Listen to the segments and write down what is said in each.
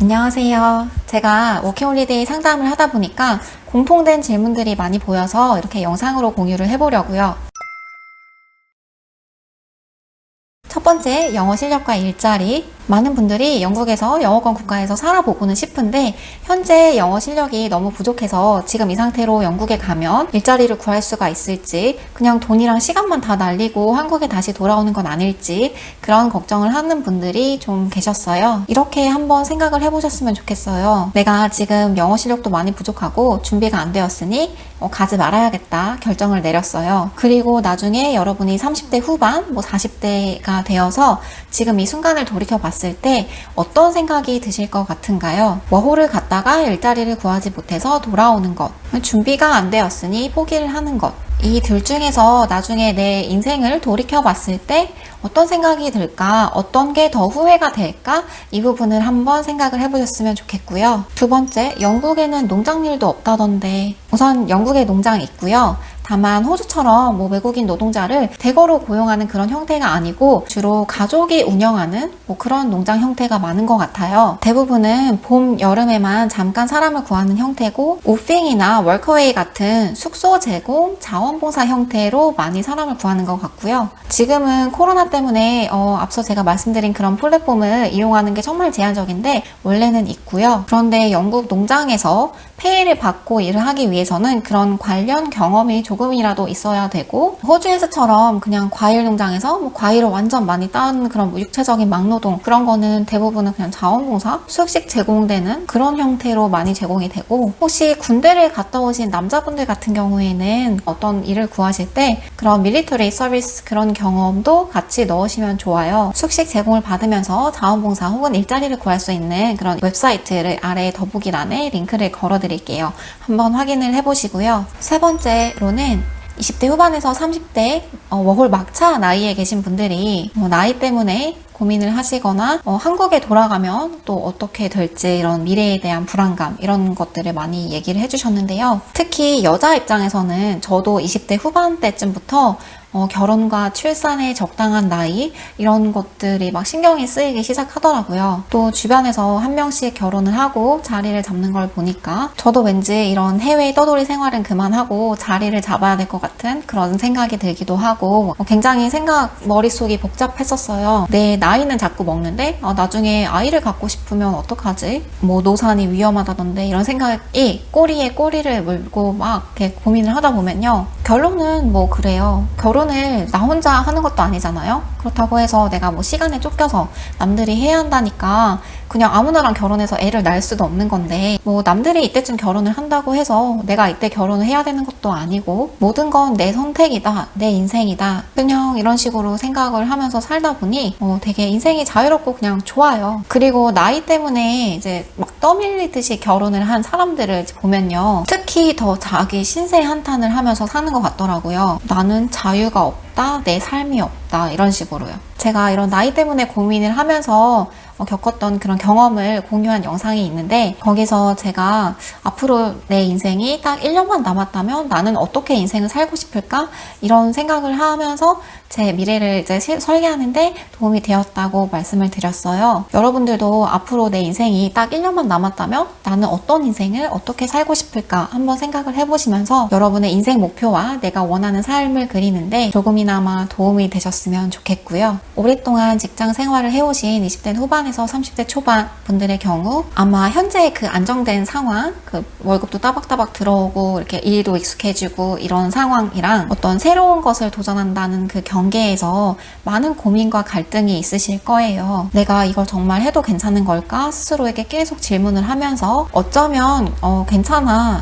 안녕하세요. 제가 워킹홀리데이 상담을 하다 보니까 공통된 질문들이 많이 보여서 이렇게 영상으로 공유를 해보려고요. 첫 번째, 영어 실력과 일자리. 많은 분들이 영국에서 영어권 국가에서 살아보고는 싶은데 현재 영어 실력이 너무 부족해서 지금 이 상태로 영국에 가면 일자리를 구할 수가 있을지, 그냥 돈이랑 시간만 다 날리고 한국에 다시 돌아오는 건 아닐지 그런 걱정을 하는 분들이 좀 계셨어요. 이렇게 한번 생각을 해보셨으면 좋겠어요. 내가 지금 영어 실력도 많이 부족하고 준비가 안 되었으니 가지 말아야겠다 결정을 내렸어요. 그리고 나중에 여러분이 30대 후반, 40대가 되어서 지금 이 순간을 돌이켜 봤을 때 어떤 생각이 드실 것 같은가요? 워홀을 갔다가 일자리를 구하지 못해서 돌아오는 것, 준비가 안 되었으니 포기를 하는 것, 이 둘 중에서 나중에 내 인생을 돌이켜 봤을 때 어떤 생각이 들까? 어떤 게 더 후회가 될까? 이 부분을 한번 생각을 해보셨으면 좋겠고요. 두 번째, 영국에는 농장일도 없다던데. 우선 영국에 농장이 있고요. 다만 호주처럼 외국인 노동자를 대거로 고용하는 그런 형태가 아니고 주로 가족이 운영하는 그런 농장 형태가 많은 것 같아요. 대부분은 봄, 여름에만 잠깐 사람을 구하는 형태고 우핑이나 월커웨이 같은 숙소 제공, 자원봉사 형태로 많이 사람을 구하는 것 같고요. 지금은 코로나 때문에 앞서 제가 말씀드린 그런 플랫폼을 이용하는 게 정말 제한적인데 원래는 있고요. 그런데 영국 농장에서 페이를 받고 일을 하기 위해서는 그런 관련 경험이 조금이라도 있어야 되고, 호주에서처럼 그냥 과일 농장에서 과일을 완전 많이 따는 그런 육체적인 막노동, 그런 거는 대부분은 그냥 자원봉사, 수익식 제공되는 그런 형태로 많이 제공이 되고, 혹시 군대를 갔다 오신 남자분들 같은 경우에는 어떤 일을 구하실 때 그런 밀리터리 서비스 그런 경험도 같이 넣으시면 좋아요. 수익식 제공을 받으면서 자원봉사 혹은 일자리를 구할 수 있는 그런 웹사이트를 아래 더보기란에 링크를 걸어드릴게요. 한번 확인을 해보시고요. 세 번째로는 20대 후반에서 30대 워홀 막차 나이에 계신 분들이 나이 때문에 고민을 하시거나 한국에 돌아가면 또 어떻게 될지 이런 미래에 대한 불안감, 이런 것들을 많이 얘기를 해주셨는데요. 특히 여자 입장에서는 저도 20대 후반대쯤부터 결혼과 출산에 적당한 나이, 이런 것들이 막 신경이 쓰이기 시작하더라고요. 또 주변에서 한 명씩 결혼을 하고 자리를 잡는 걸 보니까 저도 왠지 이런 해외 떠돌이 생활은 그만하고 자리를 잡아야 될 것 같은 그런 생각이 들기도 하고 굉장히 머릿속이 복잡했었어요. 내 나이는 자꾸 먹는데 나중에 아이를 갖고 싶으면 어떡하지? 노산이 위험하다던데, 이런 생각이 꼬리에 꼬리를 물고 막 이렇게 고민을 하다 보면요. 결론은 그래요. 결혼을 나 혼자 하는 것도 아니잖아요. 그렇다고 해서 내가 시간에 쫓겨서 남들이 해야 한다니까 그냥 아무나랑 결혼해서 애를 낳을 수도 없는 건데, 남들이 이때쯤 결혼을 한다고 해서 내가 이때 결혼을 해야 되는 것도 아니고, 모든 건 내 선택이다, 내 인생이다, 그냥 이런 식으로 생각을 하면서 살다 보니 되게 인생이 자유롭고 그냥 좋아요. 그리고 나이 때문에 이제 막 떠밀리듯이 결혼을 한 사람들을 보면요, 특히 더 자기 신세 한탄을 하면서 사는 것 같더라고요. 나는 자유가 없다, 내 삶이 없다, 이런 식으로요. 제가 이런 나이 때문에 고민을 하면서 겪었던 그런 경험을 공유한 영상이 있는데, 거기서 제가 앞으로 내 인생이 딱 1년만 남았다면 나는 어떻게 인생을 살고 싶을까? 이런 생각을 하면서 제 미래를 이제 설계하는데 도움이 되었다고 말씀을 드렸어요. 여러분들도 앞으로 내 인생이 딱 1년만 남았다면 나는 어떤 인생을 어떻게 살고 싶을까? 한번 생각을 해보시면서 여러분의 인생 목표와 내가 원하는 삶을 그리는데 조금이나마 도움이 되셨으면 좋겠고요. 오랫동안 직장 생활을 해오신 20대 후반에서 30대 초반 분들의 경우 아마 현재 그 안정된 상황, 그 월급도 따박따박 들어오고 이렇게 일도 익숙해지고 이런 상황이랑 어떤 새로운 것을 도전한다는 그 경계에서 많은 고민과 갈등이 있으실 거예요. 내가 이걸 정말 해도 괜찮은 걸까? 스스로에게 계속 질문을 하면서 어쩌면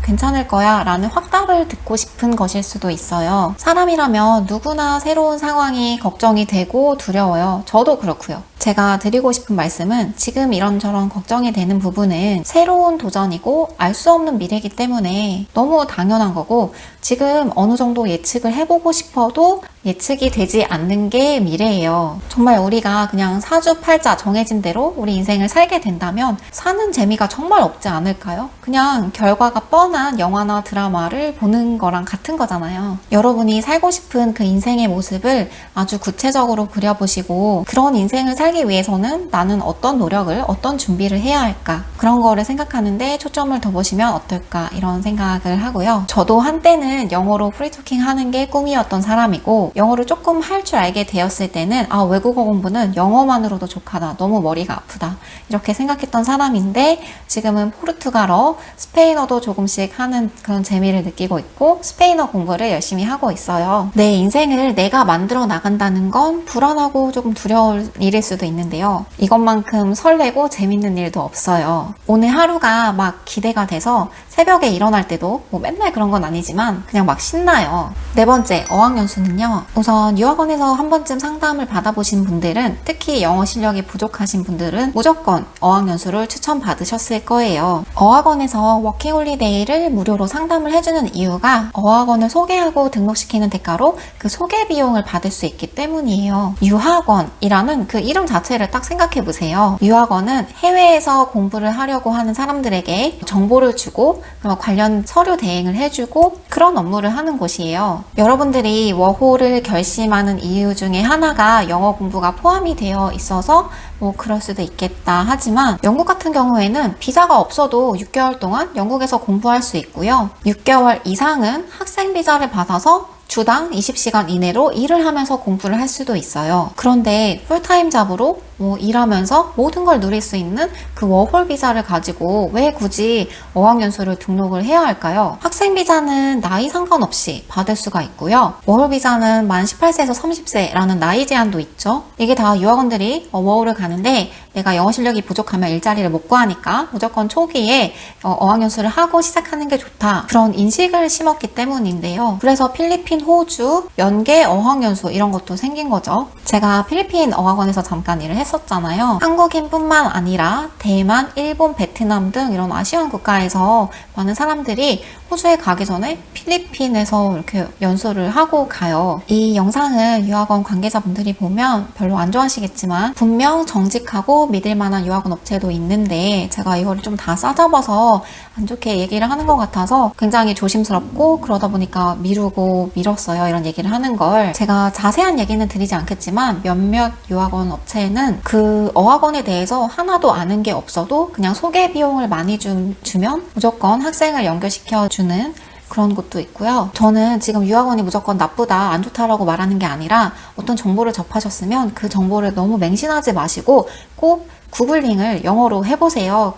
괜찮을 거야 라는 확답을 듣고 싶은 것일 수도 있어요. 사람이라면 누구나 새로운 상황이 걱정이 되고 두려워요. 저도 그렇고요. 제가 드리고 싶은 말씀은 지금 이런저런 걱정이 되는 부분은 새로운 도전이고 알 수 없는 미래이기 때문에 너무 당연한 거고, 지금 어느 정도 예측을 해보고 싶어도 예측이 되지 않는 게 미래예요. 정말 우리가 그냥 사주팔자 정해진 대로 우리 인생을 살게 된다면 사는 재미가 정말 없지 않을까요? 그냥 결과가 뻔한 영화나 드라마를 보는 거랑 같은 거잖아요. 여러분이 살고 싶은 그 인생의 모습을 아주 구체적으로 그려보시고 그런 인생을 살기 위해서는 나는 어떤 노력을, 어떤 준비를 해야 할까? 그런 거를 생각하는데 초점을 더 보시면 어떨까? 이런 생각을 하고요. 저도 한때는 영어로 프리토킹 하는 게 꿈이었던 사람이고 영어를 조금 할 줄 알게 되었을 때는 외국어 공부는 영어만으로도 족하다. 너무 머리가 아프다. 이렇게 생각했던 사람인데 지금은 포르투갈어, 스페인어도 조금씩 하는 그런 재미를 느끼고 있고 스페인어 공부를 열심히 하고 있어요. 내 인생을 내가 만들어 나간다는 건 불안하고 조금 두려울 일일 수도 있는데요. 이것만큼 설레고 재밌는 일도 없어요. 오늘 하루가 막 기대가 돼서 새벽에 일어날 때도 뭐 맨날 그런 건 아니지만 그냥 막 신나요. 네 번째, 어학연수는요. 우선 유학원에서 한 번쯤 상담을 받아보신 분들은 특히 영어 실력이 부족하신 분들은 무조건 어학연수를 추천받으셨을 거예요. 어학원에서 워킹홀리데이를 무료로 상담을 해주는 이유가 어학원을 소개하고 등록시키는 대가로 그 소개 비용을 받을 수 있기 때문이에요. 유학원이라는 그 이름 자체를 딱 생각해 보세요. 유학원은 해외에서 공부를 하려고 하는 사람들에게 정보를 주고 관련 서류 대행을 해주고 그런 업무를 하는 곳이에요. 여러분들이 워홀을 결심하는 이유 중에 하나가 영어 공부가 포함이 되어 있어서 뭐 그럴 수도 있겠다 하지만 영국 같은 경우에는 비자가 없어도 6개월 동안 영국에서 공부할 수 있고요. 6개월 이상은 학생 비자를 받아서 주당 20시간 이내로 일을 하면서 공부를 할 수도 있어요. 그런데 풀타임 잡으로 일하면서 모든 걸 누릴 수 있는 그 워홀 비자를 가지고 왜 굳이 어학연수를 등록을 해야 할까요? 학생 비자는 나이 상관없이 받을 수가 있고요. 워홀 비자는 만 18세에서 30세라는 나이 제한도 있죠. 이게 다 유학원들이 워홀을 가는데 내가 영어 실력이 부족하면 일자리를 못 구하니까 무조건 초기에 어학연수를 하고 시작하는 게 좋다. 그런 인식을 심었기 때문인데요. 그래서 필리핀, 호주, 연계 어학연수 이런 것도 생긴 거죠. 제가 필리핀 어학원에서 잠깐 일을 했었잖아요. 한국인뿐만 아니라 대만, 일본, 베트남 등 이런 아시안 국가에서 많은 사람들이 호주에 가기 전에 필리핀에서 이렇게 연수를 하고 가요. 이 영상을 유학원 관계자분들이 보면 별로 안 좋아하시겠지만 분명 정직하고 믿을 만한 유학원 업체도 있는데 제가 이거를 좀 다 싸잡아서 안 좋게 얘기를 하는 것 같아서 굉장히 조심스럽고 그러다 보니까 미루고 밀었어요. 이런 얘기를 하는 걸. 제가 자세한 얘기는 드리지 않겠지만 몇몇 유학원 업체는 그 어학원에 대해서 하나도 아는 게 없어도 그냥 소개 비용을 많이 주면 무조건 학생을 연결시켜주는 그런 곳도 있고요. 저는 지금 유학원이 무조건 나쁘다, 안 좋다라고 말하는 게 아니라 어떤 정보를 접하셨으면 그 정보를 너무 맹신하지 마시고 꼭 구글링을 영어로 해보세요.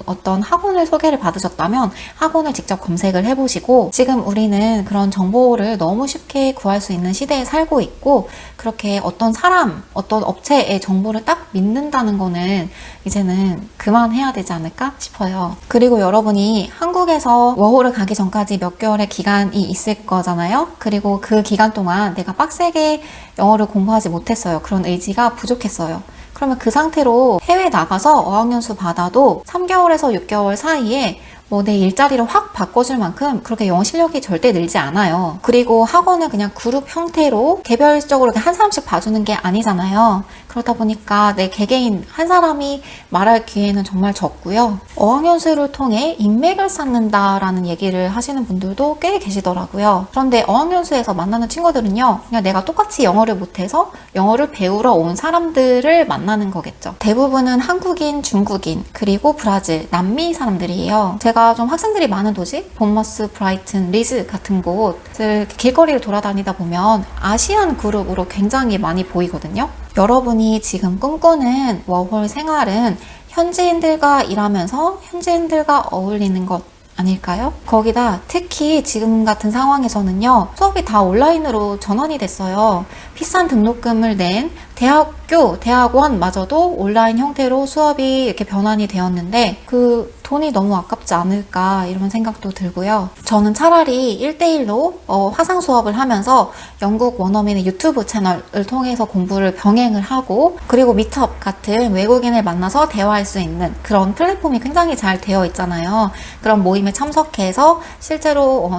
어떤 학원을 소개를 받으셨다면 학원을 직접 검색을 해보시고 지금 우리는 그런 정보를 너무 쉽게 구할 수 있는 시대에 살고 있고 그렇게 어떤 사람, 어떤 업체의 정보를 딱 믿는다는 거는 이제는 그만해야 되지 않을까 싶어요. 그리고 여러분이 한국에서 워홀을 가기 전까지 몇 개월의 기간이 있을 거잖아요. 그리고 그 기간 동안 내가 빡세게 영어를 공부하지 못했어요. 그런 의지가 부족했어요. 그러면 그 상태로 해외 나가서 어학연수 받아도 3개월에서 6개월 사이에 내 일자리를 확 바꿔줄 만큼 그렇게 영어 실력이 절대 늘지 않아요. 그리고 학원은 그냥 그룹 형태로 개별적으로 한 사람씩 봐주는 게 아니잖아요. 그러다 보니까 내 개개인 한 사람이 말할 기회는 정말 적고요. 어학연수를 통해 인맥을 쌓는다라는 얘기를 하시는 분들도 꽤 계시더라고요. 그런데 어학연수에서 만나는 친구들은요, 그냥 내가 똑같이 영어를 못해서 영어를 배우러 온 사람들을 만나는 거겠죠. 대부분은 한국인, 중국인, 그리고 브라질, 남미 사람들이에요. 제가 좀 학생들이 많은 도시, 본머스, 브라이튼, 리즈 같은 곳을 길거리를 돌아다니다 보면 아시안 그룹으로 굉장히 많이 보이거든요. 여러분이 지금 꿈꾸는 워홀 생활은 현지인들과 일하면서 현지인들과 어울리는 것 아닐까요? 거기다 특히 지금 같은 상황에서는요, 수업이 다 온라인으로 전환이 됐어요. 비싼 등록금을 낸 대학교, 대학원마저도 온라인 형태로 수업이 이렇게 변환이 되었는데 그 돈이 너무 아깝지 않을까 이런 생각도 들고요. 저는 차라리 1대1로 화상 수업을 하면서 영국 원어민의 유튜브 채널을 통해서 공부를 병행을 하고 그리고 미트업 같은 외국인을 만나서 대화할 수 있는 그런 플랫폼이 굉장히 잘 되어 있잖아요. 그런 모임에 참석해서 실제로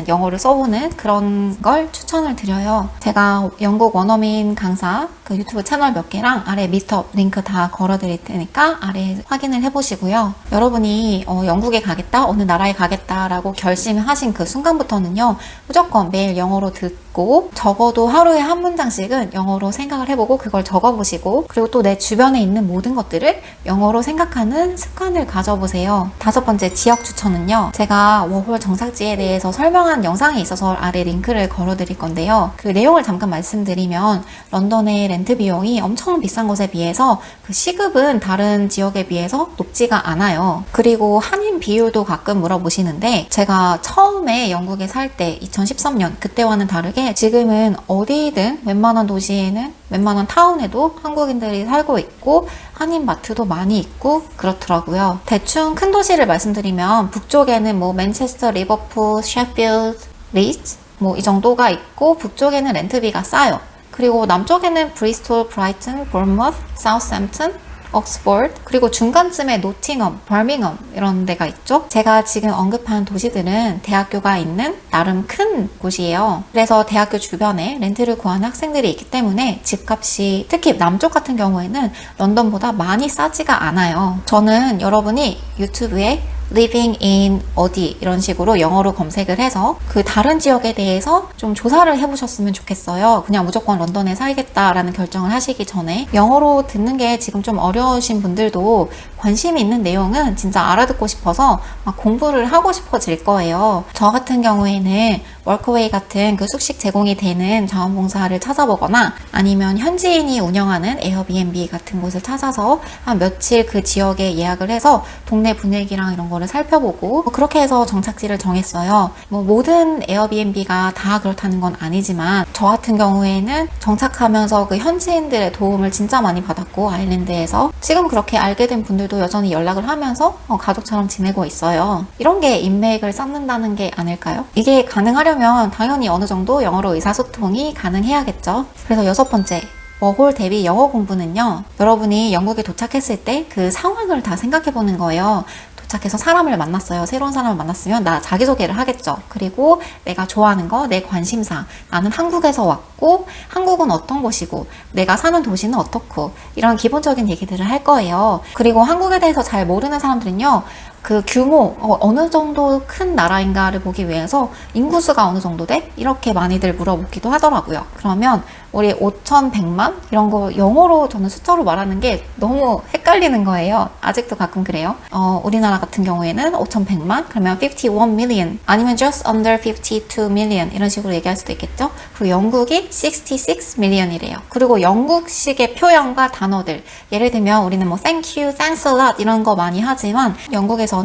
영어를 써보는 그런 걸 추천을 드려요. 제가 영국 원어민 강사 그 유튜브 채널 몇 개랑 아래 미트업 링크 다 걸어 드릴 테니까 아래 확인을 해보시고요. 여러분이 영국에 가겠다, 어느 나라에 가겠다라고 결심하신 그 순간부터는요, 무조건 매일 영어로 듣고 적어도 하루에 한 문장씩은 영어로 생각을 해보고 그걸 적어보시고 그리고 또 내 주변에 있는 모든 것들을 영어로 생각하는 습관을 가져보세요. 5번째 지역 추천은요, 제가 워홀 정착지에 대해서 설명한 영상이 있어서 아래 링크를 걸어 드릴 건데요. 그 내용을 잠깐 말씀드리면 런던의 렌트 비용이 엄청 비싼 것에 비해서 그 시급은 다른 지역에 비해서 높지가 않아요. 그리고 한인 비율도 가끔 물어보시는데 제가 처음에 영국에 살 때 2013년 그때와는 다르게 지금은 어디든 웬만한 도시에는 웬만한 타운에도 한국인들이 살고 있고 한인 마트도 많이 있고 그렇더라고요. 대충 큰 도시를 말씀드리면 북쪽에는 뭐 맨체스터, 리버풀, 셰필드, 리츠 뭐 이 정도가 있고 북쪽에는 렌트비가 싸요. 그리고 남쪽에는 브리스톨, 브라이튼, 볼머스, 사우스햄튼, 옥스포드, 그리고 중간쯤에 노팅엄, 버밍엄 이런 데가 있죠. 제가 지금 언급한 도시들은 대학교가 있는 나름 큰 곳이에요. 그래서 대학교 주변에 렌트를 구하는 학생들이 있기 때문에 집값이 특히 남쪽 같은 경우에는 런던보다 많이 싸지가 않아요. 저는 여러분이 유튜브에 living in 어디 이런 식으로 영어로 검색을 해서 그 다른 지역에 대해서 좀 조사를 해보셨으면 좋겠어요. 그냥 무조건 런던에 살겠다라는 결정을 하시기 전에 영어로 듣는 게 지금 좀 어려우신 분들도 관심 있는 내용은 진짜 알아듣고 싶어서 막 공부를 하고 싶어질 거예요. 저 같은 경우에는 워크웨이 같은 그 숙식 제공이 되는 자원봉사를 찾아보거나 아니면 현지인이 운영하는 에어비앤비 같은 곳을 찾아서 한 며칠 그 지역에 예약을 해서 동네 분위기랑 이런 거를 살펴보고 그렇게 해서 정착지를 정했어요. 뭐 모든 에어비앤비가 다 그렇다는 건 아니지만 저 같은 경우에는 정착하면서 그 현지인들의 도움을 진짜 많이 받았고 아일랜드에서 지금 그렇게 알게 된 분들도 여전히 연락을 하면서 가족처럼 지내고 있어요. 이런 게 인맥을 쌓는다는 게 아닐까요? 이게 가능하려면 당연히 어느 정도 영어로 의사소통이 가능해야겠죠. 그래서 6번째 워홀 대비 영어 공부는요, 여러분이 영국에 도착했을 때 그 상황을 다 생각해 보는 거예요. 도착해서 사람을 만났어요. 새로운 사람을 만났으면 나 자기소개를 하겠죠. 그리고 내가 좋아하는 거, 내 관심사, 나는 한국에서 왔고 한국은 어떤 곳이고 내가 사는 도시는 어떻고 이런 기본적인 얘기들을 할 거예요. 그리고 한국에 대해서 잘 모르는 사람들은요, 그 규모, 어느 정도 큰 나라인가를 보기 위해서 인구수가 어느 정도 돼? 이렇게 많이들 물어보기도 하더라고요. 그러면 우리 5,100만? 이런 거 영어로 저는 숫자로 말하는 게 너무 헷갈리는 거예요. 아직도 가끔 그래요. 우리나라 같은 경우에는 5,100만? 그러면 51 million 아니면 just under 52 million 이런 식으로 얘기할 수도 있겠죠. 그리고 영국이 66 million이래요. 그리고 영국식의 표현과 단어들, 예를 들면 우리는 뭐 thank you, thanks a lot 이런 거 많이 하지만 영국에서는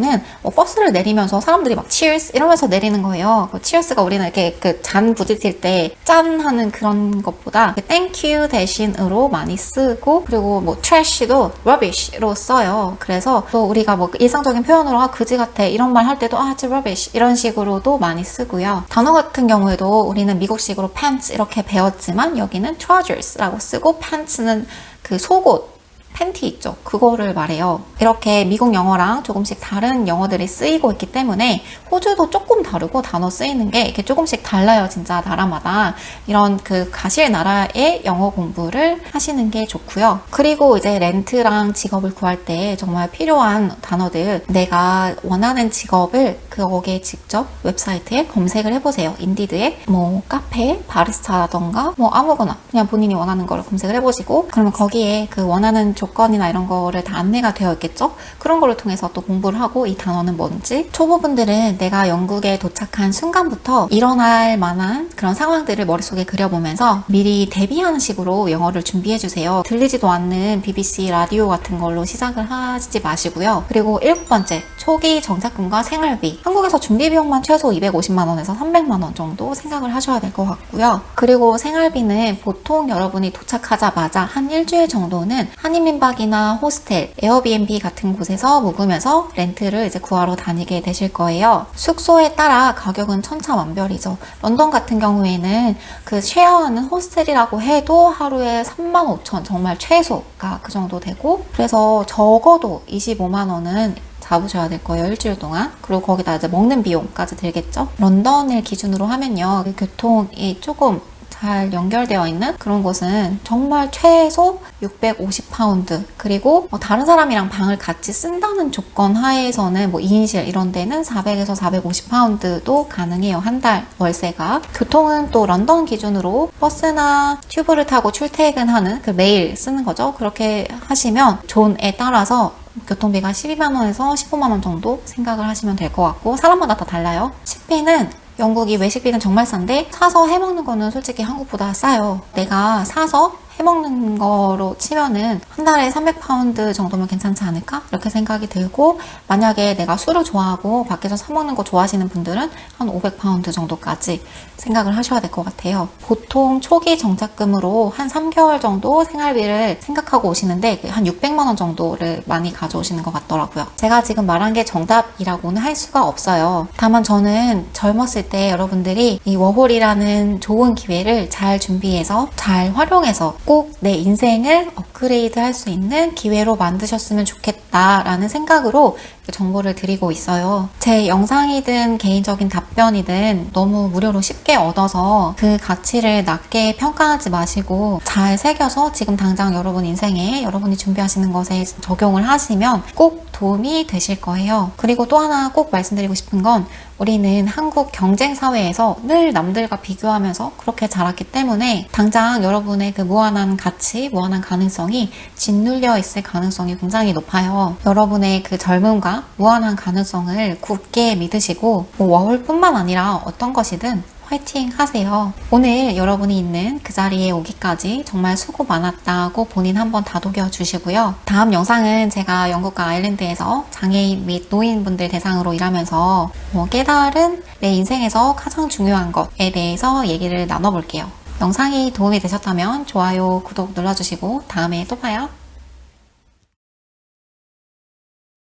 버스를 내리면서 사람들이 막 cheers 이러면서 내리는 거예요. 그 cheers가 우리는 이렇게 그 잔 부딪힐 때 짠 하는 그런 것보다 thank you 대신으로 많이 쓰고, 그리고 뭐 trash도 rubbish로 써요. 그래서 또 우리가 뭐 일상적인 표현으로 그지 같아 이런 말 할 때도 it's rubbish 이런 식으로도 많이 쓰고요. 단어 같은 경우에도 우리는 미국식으로 pants 이렇게 배웠지만 여기는 trousers라고 쓰고 pants는 그 속옷 팬티 있죠? 그거를 말해요. 이렇게 미국 영어랑 조금씩 다른 영어들이 쓰이고 있기 때문에 호주도 조금 다르고 단어 쓰이는 게 이렇게 조금씩 달라요. 진짜 나라마다. 이런 그 가실 나라의 영어 공부를 하시는 게 좋고요. 그리고 이제 렌트랑 직업을 구할 때 정말 필요한 단어들, 내가 원하는 직업을 거기에 직접 웹사이트에 검색을 해보세요. 인디드에 뭐 카페, 바리스타라던가 뭐 아무거나 그냥 본인이 원하는 걸 검색을 해보시고 그러면 거기에 그 원하는 조건이나 이런 거를 다 안내가 되어 있겠죠? 그런 거를 통해서 또 공부를 하고 이 단어는 뭔지, 초보분들은 내가 영국에 도착한 순간부터 일어날 만한 그런 상황들을 머릿속에 그려보면서 미리 대비하는 식으로 영어를 준비해주세요. 들리지도 않는 BBC 라디오 같은 걸로 시작을 하지 마시고요. 그리고 7번째, 초기 정착금과 생활비. 한국에서 준비비용만 최소 250만 원에서 300만 원 정도 생각을 하셔야 될 것 같고요. 그리고 생활비는 보통 여러분이 도착하자마자 한 일주일 정도는 한인민박이나 호스텔, 에어비앤비 같은 곳에서 묵으면서 렌트를 이제 구하러 다니게 되실 거예요. 숙소에 따라 가격은 천차만별이죠. 런던 같은 경우에는 그 쉐어하는 호스텔이라고 해도 하루에 35,000 정말 최소가 그 정도 되고, 그래서 적어도 25만 원은 잡으셔야 될 거예요. 일주일 동안. 그리고 거기다 이제 먹는 비용까지 들겠죠. 런던을 기준으로 하면요, 교통이 조금 잘 연결되어 있는 그런 곳은 정말 최소 650파운드, 그리고 다른 사람이랑 방을 같이 쓴다는 조건 하에서는 2인실 이런 데는 400에서 450파운드도 가능해요. 한 달 월세가. 교통은 또 런던 기준으로 버스나 튜브를 타고 출퇴근하는 그 매일 쓰는 거죠. 그렇게 하시면 존에 따라서 교통비가 12만 원에서 15만 원 정도 생각을 하시면 될 것 같고, 사람마다 다 달라요. 식비는 영국이 외식비는 정말 싼데 사서 해먹는 거는 솔직히 한국보다 싸요. 내가 사서 해먹는 거로 치면은 한 달에 300파운드 정도면 괜찮지 않을까? 이렇게 생각이 들고, 만약에 내가 술을 좋아하고 밖에서 사 먹는 거 좋아하시는 분들은 한 500파운드 정도까지 생각을 하셔야 될 것 같아요. 보통 초기 정착금으로 한 3개월 정도 생활비를 생각하고 오시는데 한 600만 원 정도를 많이 가져오시는 것 같더라고요. 제가 지금 말한 게 정답이라고는 할 수가 없어요. 다만 저는 젊었을 때 여러분들이 이 워홀이라는 좋은 기회를 잘 준비해서 잘 활용해서 꼭 내 인생을 업그레이드 할 수 있는 기회로 만드셨으면 좋겠다라는 생각으로 정보를 드리고 있어요. 제 영상이든 개인적인 답변이든 너무 무료로 쉽게 얻어서 그 가치를 낮게 평가하지 마시고 잘 새겨서 지금 당장 여러분 인생에 여러분이 준비하시는 것에 적용을 하시면 꼭 도움이 되실 거예요. 그리고 또 하나 꼭 말씀드리고 싶은 건, 우리는 한국 경쟁 사회에서 늘 남들과 비교하면서 그렇게 자랐기 때문에 당장 여러분의 그 무한한 가치, 무한한 가능성이 짓눌려 있을 가능성이 굉장히 높아요. 여러분의 그 젊음과 무한한 가능성을 굳게 믿으시고 워홀뿐만 아니라 어떤 것이든 화이팅 하세요. 오늘 여러분이 있는 그 자리에 오기까지 정말 수고 많았다고 본인 한번 다독여 주시고요. 다음 영상은 제가 영국과 아일랜드에서 장애인 및 노인분들 대상으로 일하면서 깨달은 내 인생에서 가장 중요한 것에 대해서 얘기를 나눠볼게요. 영상이 도움이 되셨다면 좋아요, 구독 눌러주시고 다음에 또 봐요.